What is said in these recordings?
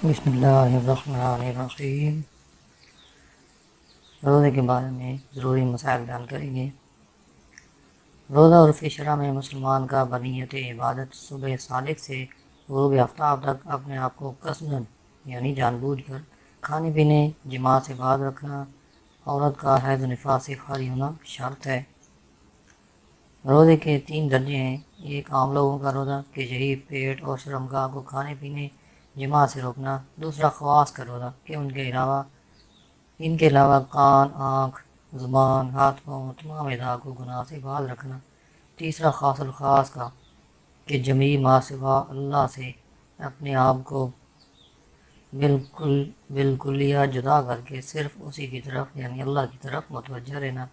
بسم اللہ الرحمن الرحیم۔ روزے کے بارے میں ضروری مسائل بیان کریں گے۔ روزہ عرف شرع میں مسلمان کا بنیت عبادت صبح صادق سے غروب آفتاب تک اپنے آپ کو قصداً یعنی جان بوجھ کر کھانے پینے جماع سے باز رکھنا، عورت کا حیض و نفاس سے خالی ہونا شرط ہے۔ روزے کے 3 درجے ہیں۔ ایک عام لوگوں کا روزہ کہ یہی پیٹ اور شرمگاہ کو کھانے پینے جماع سے روکنا۔ دوسرا خواص کا روزہ کہ ان کے علاوہ کان، آنکھ، زبان، ہاتھ پاؤں تمام اعضاء کو گناہ سے باز رکھنا۔ تیسرا خاص الخاص کا کہ جمیع ما سوا اللہ سے اپنے آپ کو بالکلیہ جدا کر کے صرف اسی کی طرف یعنی اللہ کی طرف متوجہ رہنا۔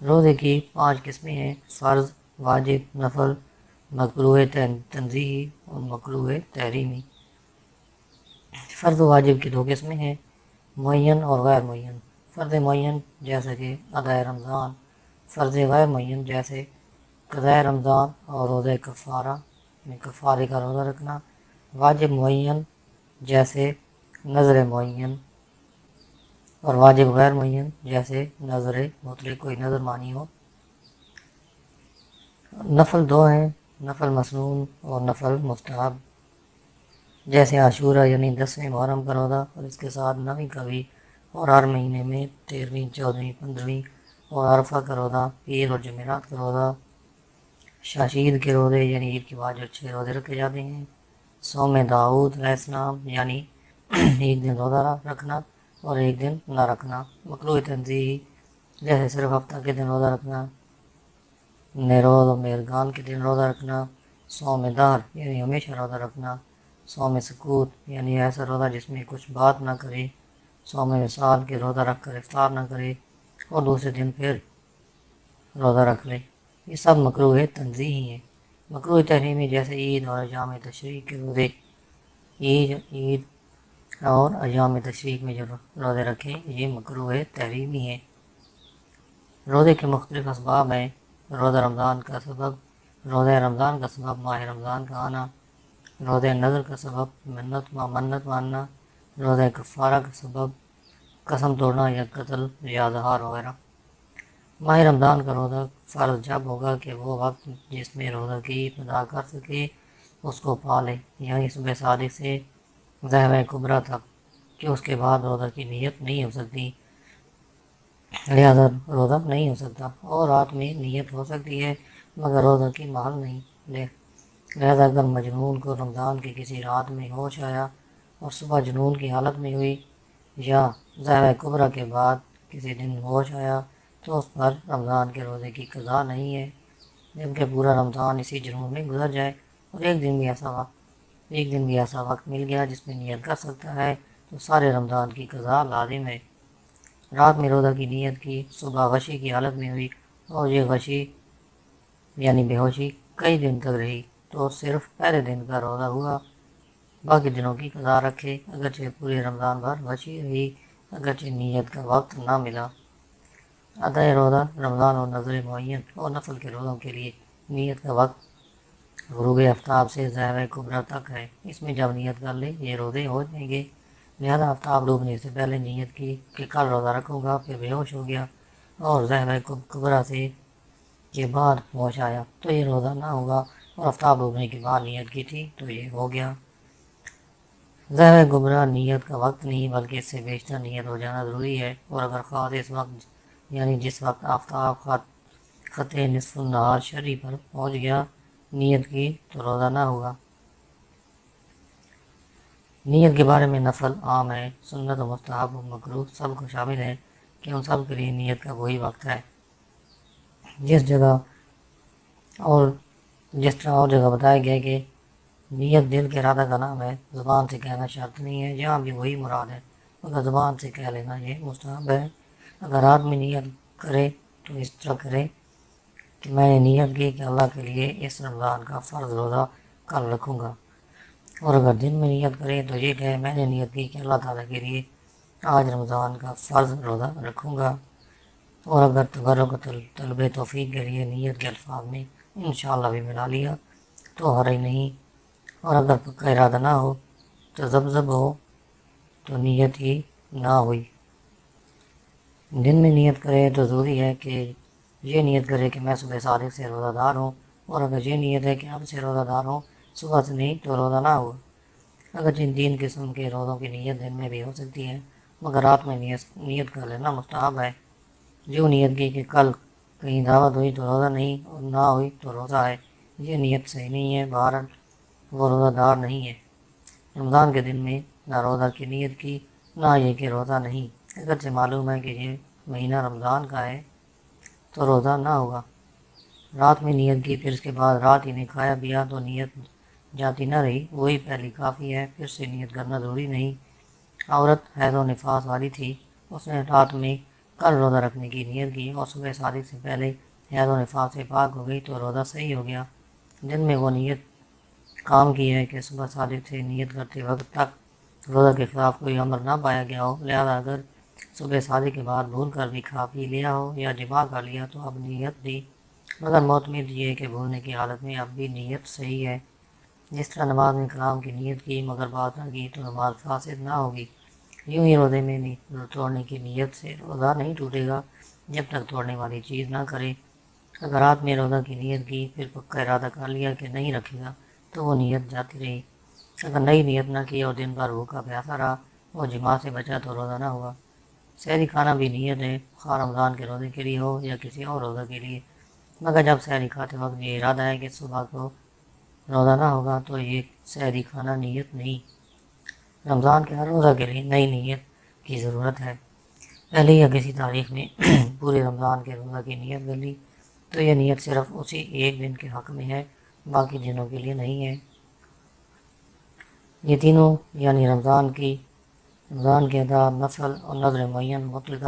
روزے کی 5 قسمیں ہیں: فرض، واجب، نفل، مکروہ تنزیہی اور مکروہ تحریمی۔ فرض و واجب کی 2 قسمیں ہیں: معین اور غیر معین۔ فرض معین جیسے کہ ادائے رمضان، فرض غیر معین جیسے قضائے رمضان اور روزہ کفارہ یعنی کفارے کا روزہ رکھنا۔ واجب معین جیسے نذر معین، اور واجب غیر معین جیسے نذر مطلق کوئی نذر مانی ہو۔ نفل 2 ہیں: نفل مسنون اور نفل مستحب، جیسے عاشورہ یعنی 10ویں محرم کا روزہ اور اس کے ساتھ 9ویں کا بھی، اور ہر مہینے میں 13ویں، 14ویں، 15ویں اور عرفہ کا روزہ، پیر اور جمعرات کا روزہ۔ شاشید کے روزے یعنی عید کے بعد جو 6 روزے رکھے جاتے ہیں۔ صوم داؤد علیہ السلام یعنی ایک دن روزہ رکھنا اور ایک دن نہ رکھنا۔ مکروہ تنزیہی جیسے صرف ہفتہ کے دن روزہ رکھنا، نیروز اور مہرگان کے دن روزہ رکھنا۔ صوم دہر یعنی ہمیشہ روزہ رکھنا۔ صوم سکوت یعنی ایسا روزہ جس میں کچھ بات نہ کرے۔ صوم وصال کے روزہ رکھ کر افطار نہ کرے اور دوسرے دن پھر روزہ رکھ لے، یہ سب مکروہ تنزیہی ہیں۔ مکروہ تحریمی جیسے عید اور ایام تشریق کے روزے، عید اور ایام تشریق میں جو روزے رکھیں یہ مکروہ تحریمی ہیں۔ روزے کے مختلف اسباب ہیں۔ روزہ رمضان کا سبب، روزہ رمضان کا سبب ماہ رمضان کا آنا، روزہ نذر کا سبب منت ماننا، روزہ کفارہ کا سبب قسم توڑنا یا قتل یا زہار وغیرہ۔ ماہ رمضان کا روزہ فرض جب ہوگا کہ وہ وقت جس میں روزہ کی ابتدا کر سکے اس کو پالے، یعنی صبح صادق سے ظہر کبریٰ تک، کہ اس کے بعد روزہ کی نیت نہیں ہو سکتی، لہذا روزہ نہیں ہو سکتا، اور رات میں نیت ہو سکتی ہے مگر روزہ کی محل نہیں۔ لہذا اگر مجنون کو رمضان کی کسی رات میں ہوش آیا اور صبح جنون کی حالت میں ہوئی یا ظہر کبریٰ کے بعد کسی دن ہوش آیا تو اس پر رمضان کے روزے کی قضا نہیں ہے، جبکہ پورا رمضان اسی جنون میں گزر جائے اور ایک دن بھی ایسا وقت مل گیا جس میں نیت کر سکتا ہے تو سارے رمضان کی قضا لازم ہے۔ رات میں روزہ کی نیت کی، صبح غشی کی حالت میں ہوئی اور یہ غشی یعنی بے ہوشی کئی دن تک رہی تو صرف پہلے دن کا روزہ ہوا، باقی دنوں کی قضا رکھے، اگرچہ پورے رمضان بھر غشی رہی، اگرچہ نیت کا وقت نہ ملا۔ ادائے روزہ رمضان اور نذر معین اور نفل کے روزوں کے لیے نیت کا وقت غروب آفتاب سے ظہر کبریٰ تک ہے۔ اس میں جب نیت کر لے یہ روزے ہو جائیں گے، لہذا آفتاب ڈوبنے سے پہلے نیت کی کہ کل روزہ رکھوں گا، پھر بے ہوش ہو گیا اور ظہر کبریٰ سے کے بعد ہوش آیا تو یہ روزہ نہ ہوگا، اور آفتاب ڈوبنے کے بعد نیت کی تھی تو یہ ہو گیا۔ ظہر کبریٰ نیت کا وقت نہیں بلکہ اس سے بیشتر نیت ہو جانا ضروری ہے، اور اگر خاص اس وقت یعنی جس وقت آفتاب خط نصف النہار شرعی پر پہنچ گیا نیت کی تو روزہ نہ ہوگا۔ نیت کے بارے میں نفل عام ہے، سنت و مستحب و مکروہ سب کو شامل ہے کہ ان سب کے لیے نیت کا وہی وقت ہے۔ جس طرح اور جگہ بتایا گیا کہ نیت دل کے ارادہ کا نام ہے، زبان سے کہنا شرط نہیں ہے، یہاں بھی وہی مراد ہے، مگر زبان سے کہہ لینا یہ مستحب ہے۔ اگر آدمی نیت کرے تو اس طرح کرے کہ میں نے نیت کی کہ اللہ کے لیے اس رمضان کا فرض روزہ کل رکھوں گا، اور اگر دن میں نیت کرے تو یہ کہے میں نے نیت کی کہ اللہ تعالیٰ کے لیے آج رمضان کا فرض روزہ رکھوں گا، اور اگر تبرک و طلب توفیق کے لیے نیت کے الفاظ میں انشاءاللہ بھی ملا لیا تو حرج نہیں، اور اگر پکا ارادہ نہ ہو تذبذب ہو تو نیت ہی نہ ہوئی۔ دن میں نیت کرے تو ضروری ہے کہ یہ نیت کرے کہ میں صبح صادق سے روزہ دار ہوں، اور اگر یہ نیت ہے کہ اب سے روزہ دار ہوں، صبح سے نہیں، تو روزہ نہ ہوا۔ اگرچہ 3 قسم کے روزوں کی نیت دن میں بھی ہو سکتی ہے، مگر رات میں نیت کر لینا مستحب ہے۔ جو نیت کی کہ کل کہیں دعوت ہوئی تو روزہ نہیں، اور نہ ہوئی تو روزہ ہے، یہ نیت صحیح نہیں ہے، بہرحال وہ روزہ دار نہیں ہے۔ رمضان کے دن میں نہ روزہ کی نیت کی، نہ یہ کہ روزہ نہیں، اگرچہ معلوم ہے کہ یہ مہینہ رمضان کا ہے تو روزہ نہ ہوگا۔ رات میں نیت کی، پھر اس کے بعد رات ہی نے کھایا پیا تو نیت جاتی نہ رہی، وہی پہلی کافی ہے، پھر سے نیت کرنا ضروری نہیں۔ عورت حیض و نفاس والی تھی، اس نے رات میں کل روزہ رکھنے کی نیت کی اور صبح صادق سے پہلے حیض و نفاس سے پاک ہو گئی تو روزہ صحیح ہو گیا۔ دن میں وہ نیت کام کی ہے کہ صبح صادق سے نیت کرتے وقت تک روزہ کے خلاف کوئی امر نہ پایا گیا ہو، لہذا اگر صبح صادق کے بعد بھول کر بھی کھا پی لیا ہو یا جماع کر لیا تو اب نیت دی، مگر معتمد یہ ہے کہ بھولنے کی حالت میں اب بھی نیت صحیح ہے۔ جس طرح نماز میں کلام کی نیت کی مگر بات نہ کی تو نماز فاسد نہ ہوگی، یوں ہی روزے میں توڑنے کی نیت سے روزہ نہیں ٹوٹے گا جب تک توڑنے والی چیز نہ کرے۔ اگر رات میں روزہ کی نیت کی، پھر پکا ارادہ کر لیا کہ نہیں رکھے گا تو وہ نیت جاتی رہی۔ اگر نئی نیت نہ کی اور دن بھر بھوکا پیاسا رہا اور جماع سے بچا تو روزہ نہ ہوا۔ سحری کھانا بھی نیت ہے، خواہ رمضان کے روزے کے لیے ہو یا کسی اور روزہ کے لیے، مگر جب سحری کھاتے وقت یہ ارادہ ہے کہ صبح کو روزہ نہ ہوگا تو یہ سحری کھانا نیت نہیں۔ رمضان کے ہر روزہ کے لیے نئی نیت کی ضرورت ہے۔ پہلے یا کسی تاریخ میں پورے رمضان کے روزہ کی نیت کر لی تو یہ نیت صرف اسی ایک دن کے حق میں ہے، باقی دنوں کے لیے نہیں ہے۔ یہ تینوں یعنی رمضان کے ادا، نفل اور نذر معین مطلقہ